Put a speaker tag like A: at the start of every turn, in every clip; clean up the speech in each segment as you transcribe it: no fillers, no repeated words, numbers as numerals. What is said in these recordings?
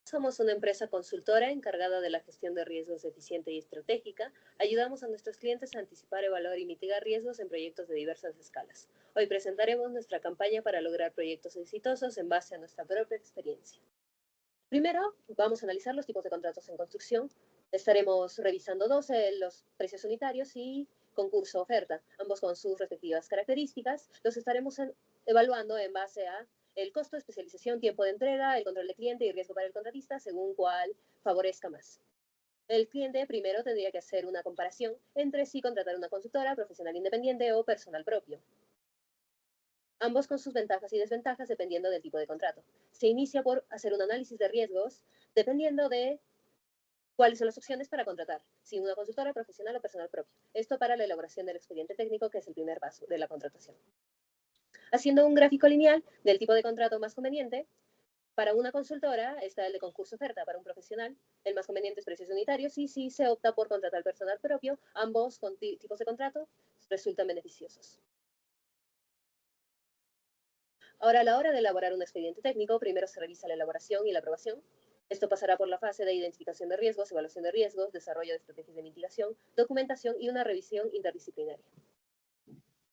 A: Somos una empresa consultora encargada de la gestión de riesgos eficiente y estratégica. Ayudamos a nuestros clientes a anticipar, evaluar y mitigar riesgos en proyectos de diversas escalas. Hoy presentaremos nuestra campaña para lograr proyectos exitosos en base a nuestra propia experiencia. Primero, vamos a analizar los tipos de contratos en construcción. Estaremos revisando los precios unitarios y concurso-oferta, ambos con sus respectivas características. Los estaremos evaluando en base a el costo, especialización, tiempo de entrega, el control de cliente y riesgo para el contratista, según cuál favorezca más. El cliente primero tendría que hacer una comparación entre si contratar una consultora, profesional independiente o personal propio, ambos con sus ventajas y desventajas dependiendo del tipo de contrato. Se inicia por hacer un análisis de riesgos dependiendo de cuáles son las opciones para contratar, si una consultora, profesional o personal propio. Esto para la elaboración del expediente técnico, que es el primer paso de la contratación. Haciendo un gráfico lineal del tipo de contrato más conveniente, para una consultora está el de concurso-oferta. Para un profesional, el más conveniente es precios unitarios, y si se opta por contratar personal propio, ambos con tipos de contrato resultan beneficiosos. Ahora, a la hora de elaborar un expediente técnico, primero se revisa la elaboración y la aprobación. Esto pasará por la fase de identificación de riesgos, evaluación de riesgos, desarrollo de estrategias de mitigación, documentación y una revisión interdisciplinaria.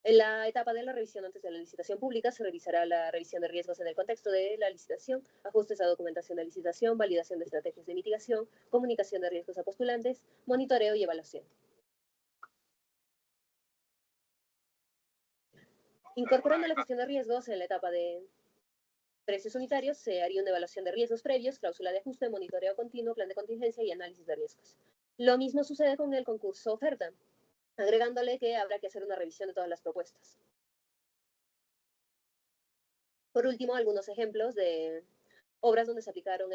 A: En la etapa de la revisión antes de la licitación pública se revisará la revisión de riesgos en el contexto de la licitación, ajustes a documentación de licitación, validación de estrategias de mitigación, comunicación de riesgos a postulantes, monitoreo y evaluación. Incorporando la gestión de riesgos en la etapa de precios unitarios, se haría una evaluación de riesgos previos, cláusula de ajuste, monitoreo continuo, plan de contingencia y análisis de riesgos. Lo mismo sucede con el concurso oferta, agregándole que habrá que hacer una revisión de todas las propuestas. Por último, algunos ejemplos de obras donde se aplicaron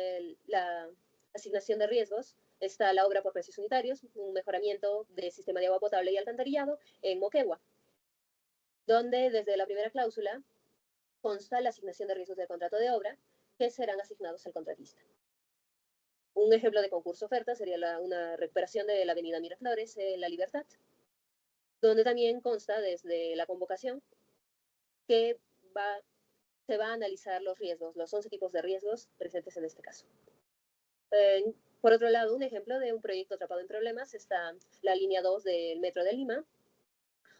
A: la asignación de riesgos. Está la obra por precios unitarios, un mejoramiento del sistema de agua potable y alcantarillado en Moquegua, donde desde la primera cláusula consta la asignación de riesgos del contrato de obra que serán asignados al contratista. Un ejemplo de concurso oferta sería una recuperación de la avenida Miraflores en La Libertad, donde también consta desde la convocación que se va a analizar los riesgos, los 11 tipos de riesgos presentes en este caso. Por otro lado, un ejemplo de un proyecto atrapado en problemas está la línea 2 del Metro de Lima,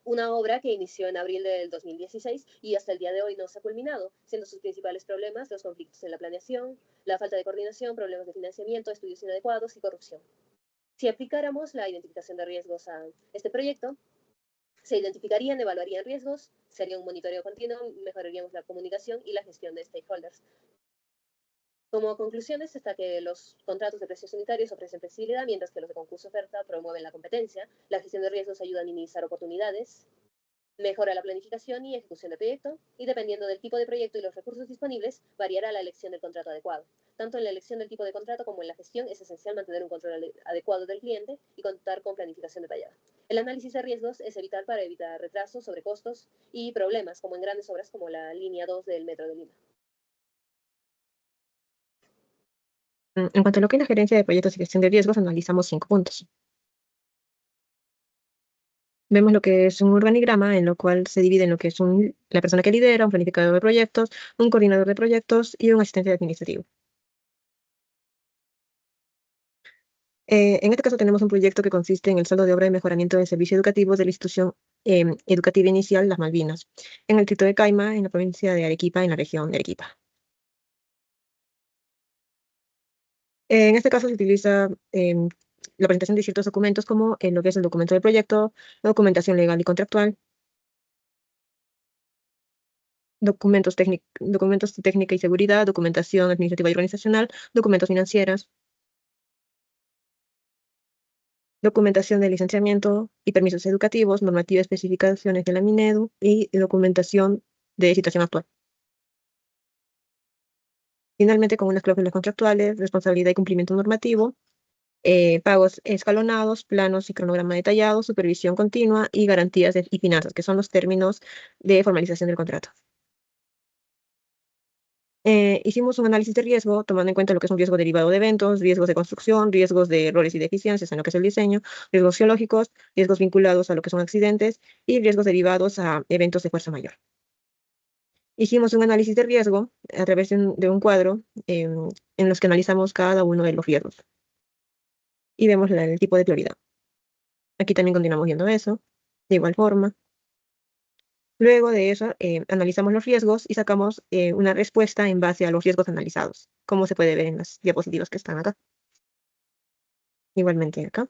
A: una obra que inició en abril del 2016 y hasta el día de hoy no se ha culminado, siendo sus principales problemas los conflictos en la planeación, la falta de coordinación, problemas de financiamiento, estudios inadecuados y corrupción. Si aplicáramos la identificación de riesgos a este proyecto, se identificarían, evaluarían riesgos, se haría un monitoreo continuo, mejoraríamos la comunicación y la gestión de stakeholders. Como conclusiones está que los contratos de precios unitarios ofrecen flexibilidad, mientras que los de concurso oferta promueven la competencia. La gestión de riesgos ayuda a minimizar oportunidades, mejora la planificación y ejecución del proyecto, y dependiendo del tipo de proyecto y los recursos disponibles, variará la elección del contrato adecuado. Tanto en la elección del tipo de contrato como en la gestión es esencial mantener un control adecuado del cliente y contar con planificación detallada. El análisis de riesgos es vital para evitar retrasos, sobrecostos y problemas, como en grandes obras como la línea 2 del Metro de Lima.
B: En cuanto a lo que es la gerencia de proyectos y gestión de riesgos, analizamos 5 puntos. Vemos lo que es un organigrama en lo cual se divide en lo que es la persona que lidera, un planificador de proyectos, un coordinador de proyectos y un asistente administrativo. En este caso tenemos un proyecto que consiste en el saldo de obra de mejoramiento del servicio educativo de la institución educativa inicial Las Malvinas, en el distrito de Caima, en la provincia de Arequipa, en la región de Arequipa. En este caso se utiliza la presentación de ciertos documentos como lo que es el documento del proyecto, la documentación legal y contractual, documentos de técnica y seguridad, documentación administrativa y organizacional, documentos financieros, documentación de licenciamiento y permisos educativos, normativa, especificaciones de la Minedu y documentación de situación actual. Finalmente, con unas cláusulas contractuales, responsabilidad y cumplimiento normativo, pagos escalonados, planos y cronograma detallado, supervisión continua y garantías y finanzas, que son los términos de formalización del contrato. Hicimos un análisis de riesgo, tomando en cuenta lo que es un riesgo derivado de eventos, riesgos de construcción, riesgos de errores y deficiencias en lo que es el diseño, riesgos geológicos, riesgos vinculados a lo que son accidentes y riesgos derivados a eventos de fuerza mayor. Hicimos un análisis de riesgo a través de un cuadro en los que analizamos cada uno de los riesgos y vemos el tipo de prioridad. Aquí también continuamos viendo eso, de igual forma. Luego de eso, analizamos los riesgos y sacamos una respuesta en base a los riesgos analizados, como se puede ver en las diapositivas que están acá. Igualmente acá.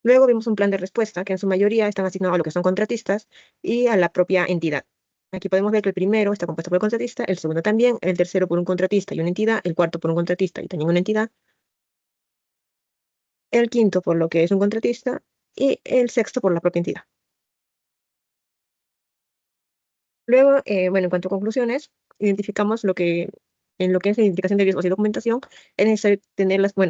B: Luego vimos un plan de respuesta que en su mayoría están asignados a lo que son contratistas y a la propia entidad. Aquí podemos ver que el primero está compuesto por el contratista, el segundo también, el tercero por un contratista y una entidad, el cuarto por un contratista y también una entidad, el quinto por lo que es un contratista y el sexto por la propia entidad. Luego, bueno, en cuanto a conclusiones, identificamos en lo que es la identificación de riesgos y documentación, es necesario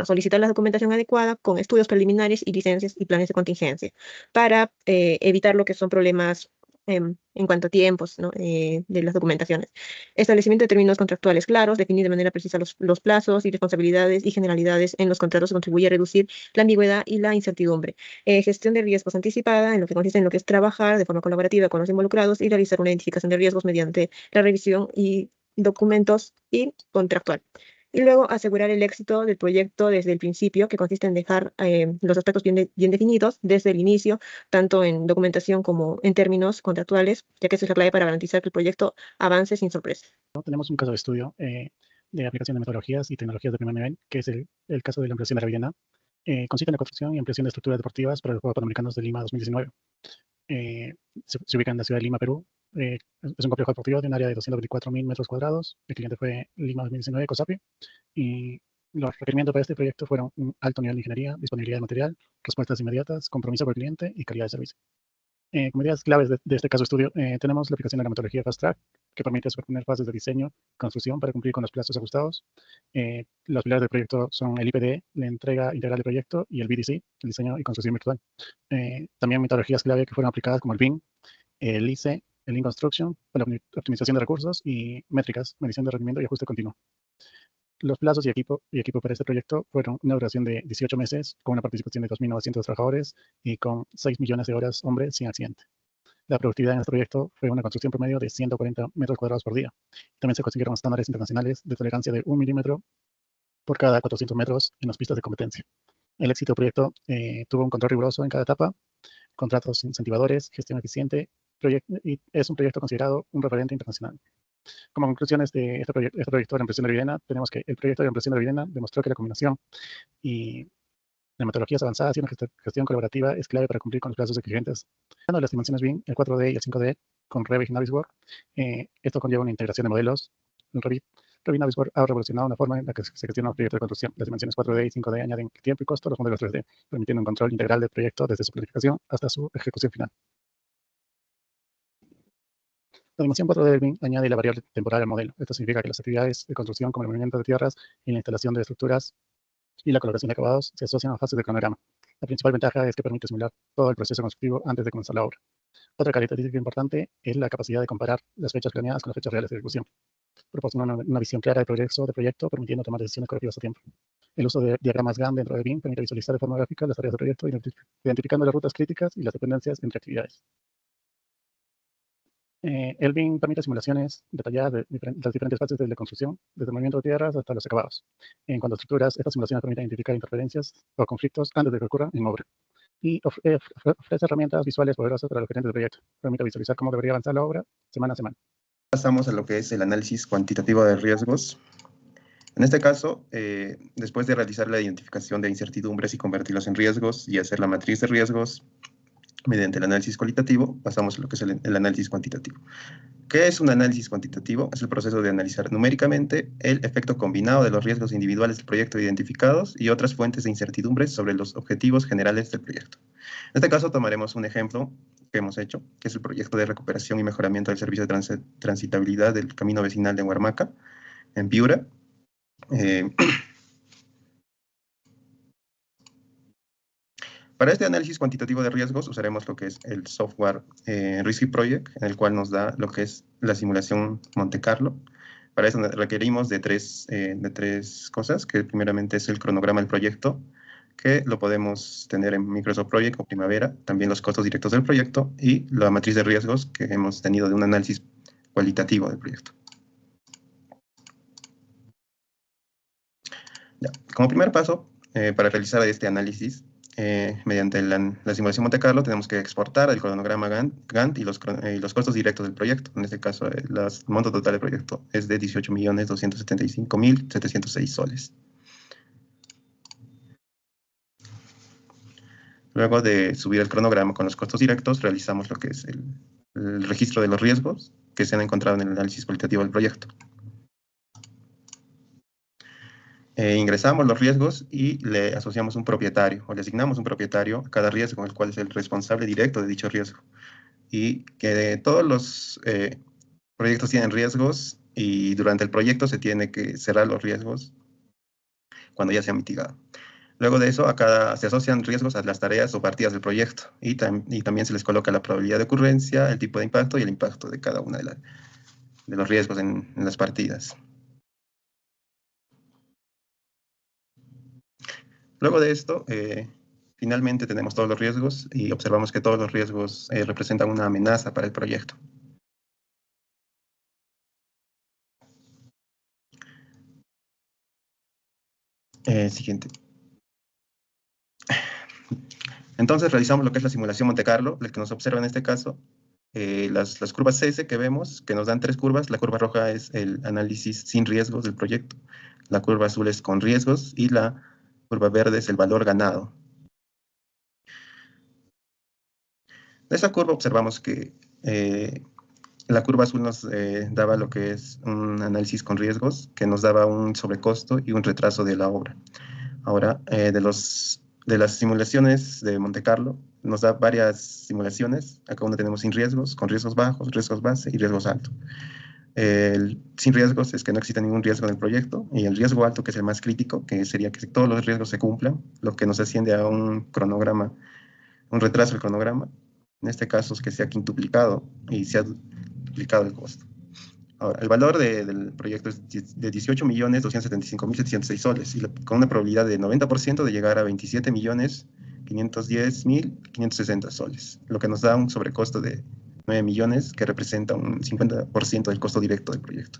B: solicitar la documentación adecuada con estudios preliminares y licencias y planes de contingencia para evitar lo que son problemas en cuanto a tiempos, ¿no? De las documentaciones. Establecimiento de términos contractuales claros, definir de manera precisa los plazos y responsabilidades y generalidades en los contratos contribuye a reducir la ambigüedad y la incertidumbre. Gestión de riesgos anticipada, en lo que consiste en lo que es trabajar de forma colaborativa con los involucrados y realizar una identificación de riesgos mediante la revisión y documentos y contractual. Y luego asegurar el éxito del proyecto desde el principio, que consiste en dejar los aspectos bien definidos desde el inicio, tanto en documentación como en términos contractuales, ya que esa es la clave para garantizar que el proyecto avance sin sorpresas.
C: Tenemos un caso de estudio de aplicación de metodologías y tecnologías de primer nivel, que es el caso de la ampliación de la Vivienda. Consiste en la construcción y ampliación de estructuras deportivas para los Juegos Panamericanos de Lima 2019. Se ubica en la ciudad de Lima, Perú. Es un complejo deportivo de un área de 224.000 metros cuadrados. El cliente fue Lima 2019, COSAPI. Y los requerimientos para este proyecto fueron un alto nivel de ingeniería, disponibilidad de material, respuestas inmediatas, compromiso por el cliente y calidad de servicio. Como ideas claves de este caso de estudio, tenemos la aplicación de la metodología Fast Track, que permite superponer fases de diseño y construcción para cumplir con los plazos ajustados. Los pilares del proyecto son el IPD, la entrega integral del proyecto, y el BDC, el diseño y construcción virtual. También metodologías clave que fueron aplicadas como el BIM, el ICE, el Lean Construction, para la optimización de recursos, y métricas, medición de rendimiento y ajuste continuo. Los plazos y equipo para este proyecto fueron una duración de 18 meses, con una participación de 2.900 trabajadores y con 6 millones de horas hombre sin accidente. La productividad en este proyecto fue una construcción promedio de 140 metros cuadrados por día. También se consiguieron estándares internacionales de tolerancia de 1 milímetro por cada 400 metros en las pistas de competencia. El éxito del proyecto tuvo un control riguroso en cada etapa, contratos incentivadores, gestión eficiente, y es un proyecto considerado un referente internacional. Como conclusiones de este proyecto de ampliación de la Vivienda, tenemos que el proyecto de ampliación de la Vivienda demostró que la combinación y de metodologías avanzadas y una gestión colaborativa es clave para cumplir con los plazos exigentes. Hablando de las dimensiones BIM, el 4D y el 5D con Revit y Navisworks, esto conlleva una integración de modelos. El Revit y Navisworks ha revolucionado la forma en la que se gestionan los proyectos de construcción. Las dimensiones 4D y 5D añaden tiempo y costo a los modelos 3D, permitiendo un control integral del proyecto desde su planificación hasta su ejecución final. La dimensión 4D del BIM añade la variable temporal al modelo. Esto significa que las actividades de construcción, como el movimiento de tierras y la instalación de estructuras y la coloración de acabados, se asocian a fases del cronograma. La principal ventaja es que permite simular todo el proceso constructivo antes de comenzar la obra. Otra característica importante es la capacidad de comparar las fechas planeadas con las fechas reales de ejecución. Proporciona una visión clara del progreso del proyecto, permitiendo tomar decisiones correctivas a tiempo. El uso de diagramas Gantt dentro de BIM permite visualizar de forma gráfica las tareas del proyecto, identificando las rutas críticas y las dependencias entre actividades. El BIM permite simulaciones detalladas de las diferentes fases de la construcción, desde el movimiento de tierras hasta los acabados. En cuanto a estructuras, estas simulaciones permiten identificar interferencias o conflictos antes de que ocurran en obra. Y ofrece herramientas visuales poderosas para los gerentes del proyecto. Permite visualizar cómo debería avanzar la obra semana a semana.
D: Pasamos a lo que es el análisis cuantitativo de riesgos. En este caso, después de realizar la identificación de incertidumbres y convertirlos en riesgos y hacer la matriz de riesgos mediante el análisis cualitativo, pasamos a lo que es el análisis cuantitativo. ¿Qué es un análisis cuantitativo? Es el proceso de analizar numéricamente el efecto combinado de los riesgos individuales del proyecto identificados y otras fuentes de incertidumbres sobre los objetivos generales del proyecto. En este caso tomaremos un ejemplo que hemos hecho, que es el proyecto de recuperación y mejoramiento del servicio de transitabilidad del camino vecinal de Huarmaca, en Piura. Para este análisis cuantitativo de riesgos usaremos lo que es el software Risky Project, en el cual nos da lo que es la simulación Monte Carlo. Para eso requerimos de tres cosas, que primeramente es el cronograma del proyecto, que lo podemos tener en Microsoft Project o Primavera, también los costos directos del proyecto y la matriz de riesgos que hemos tenido de un análisis cualitativo del proyecto. Ya. Como primer paso, para realizar este análisis, mediante la simulación Monte Carlo, tenemos que exportar el cronograma Gantt y los costos directos del proyecto. En este caso, el monto total del proyecto es de 18.275.706 soles. Luego de subir el cronograma con los costos directos, realizamos lo que es el registro de los riesgos que se han encontrado en el análisis cualitativo del proyecto. Ingresamos los riesgos y le asociamos un propietario, o le asignamos un propietario a cada riesgo, el cual es el responsable directo de dicho riesgo. Y que todos los proyectos tienen riesgos, y durante el proyecto se tiene que cerrar los riesgos cuando ya se han mitigado. Luego de eso, se asocian riesgos a las tareas o partidas del proyecto, y también se les coloca la probabilidad de ocurrencia, el tipo de impacto y el impacto de cada una de los riesgos en las partidas. Luego de esto, finalmente tenemos todos los riesgos y observamos que todos los riesgos representan una amenaza para el proyecto. Siguiente. Entonces realizamos lo que es la simulación Monte Carlo, el que nos observa en este caso, las curvas CS que vemos, que nos dan 3 curvas. La curva roja es el análisis sin riesgos del proyecto, la curva azul es con riesgos y la curva verde es el valor ganado. De esa curva observamos que la curva azul nos daba lo que es un análisis con riesgos, que nos daba un sobrecosto y un retraso de la obra. Ahora, de las simulaciones de Monte Carlo, nos da varias simulaciones. Acá uno tenemos sin riesgos, con riesgos bajos, riesgos base y riesgos altos. El sin riesgos es que no existe ningún riesgo en el proyecto, y el riesgo alto, que es el más crítico, que sería que todos los riesgos se cumplan, lo que nos asciende a un cronograma, un retraso del cronograma. En este caso es que se ha quintuplicado y se ha duplicado el costo. Ahora, el valor del proyecto es de 18.275.706 soles, y con una probabilidad de 90% de llegar a 27.510.560 soles, lo que nos da un sobrecosto de 9 millones, que representa un 50% del costo directo del proyecto.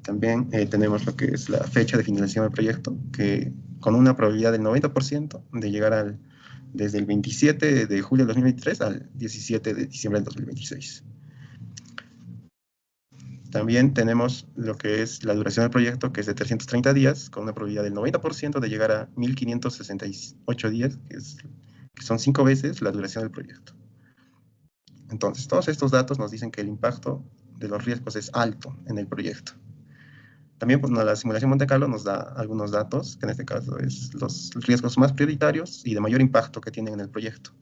D: También tenemos lo que es la fecha de finalización del proyecto, que con una probabilidad del 90% de llegar desde el 27 de julio de 2023 al 17 de diciembre del 2026. También tenemos lo que es la duración del proyecto, que es de 330 días, con una probabilidad del 90% de llegar a 1.568 días, que son 5 veces la duración del proyecto. Entonces, todos estos datos nos dicen que el impacto de los riesgos es alto en el proyecto. También la simulación Monte Carlo nos da algunos datos, que en este caso es los riesgos más prioritarios y de mayor impacto que tienen en el proyecto,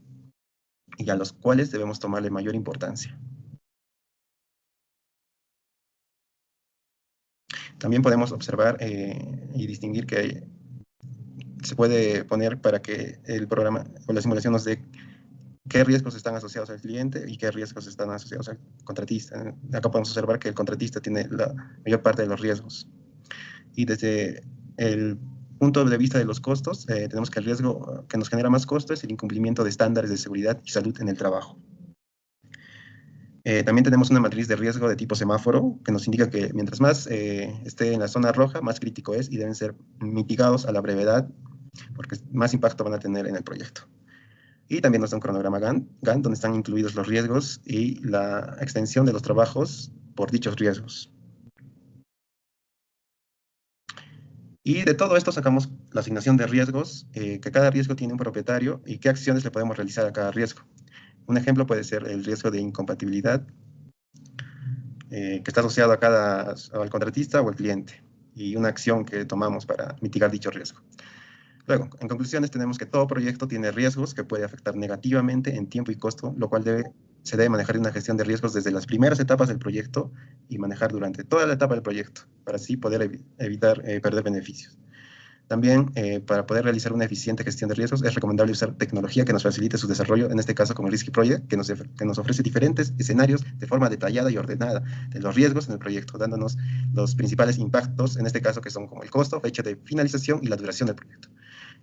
D: y a los cuales debemos tomarle mayor importancia. También podemos observar y distinguir que se puede poner para que el programa o la simulación nos dé qué riesgos están asociados al cliente y qué riesgos están asociados al contratista. Acá podemos observar que el contratista tiene la mayor parte de los riesgos. Y desde el punto de vista de los costos, tenemos que el riesgo que nos genera más costo es el incumplimiento de estándares de seguridad y salud en el trabajo. También tenemos una matriz de riesgo de tipo semáforo, que nos indica que mientras más esté en la zona roja, más crítico es y deben ser mitigados a la brevedad, porque más impacto van a tener en el proyecto. Y también nos da un cronograma Gantt, donde están incluidos los riesgos y la extensión de los trabajos por dichos riesgos. Y de todo esto sacamos la asignación de riesgos, que cada riesgo tiene un propietario y qué acciones le podemos realizar a cada riesgo. Un ejemplo puede ser el riesgo de incompatibilidad, que está asociado al contratista o al cliente, y una acción que tomamos para mitigar dicho riesgo. Luego, en conclusiones, tenemos que todo proyecto tiene riesgos que puede afectar negativamente en tiempo y costo, lo cual se debe manejar en una gestión de riesgos desde las primeras etapas del proyecto y manejar durante toda la etapa del proyecto, para así poder evitar perder beneficios. También, para poder realizar una eficiente gestión de riesgos, es recomendable usar tecnología que nos facilite su desarrollo, en este caso como Risky Project, que nos ofrece diferentes escenarios de forma detallada y ordenada de los riesgos en el proyecto, dándonos los principales impactos, en este caso, que son como el costo, fecha de finalización y la duración del proyecto.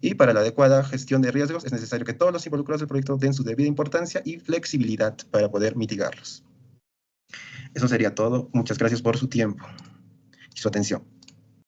D: Y para la adecuada gestión de riesgos es necesario que todos los involucrados del proyecto den su debida importancia y flexibilidad para poder mitigarlos. Eso sería todo. Muchas gracias por su tiempo y su atención.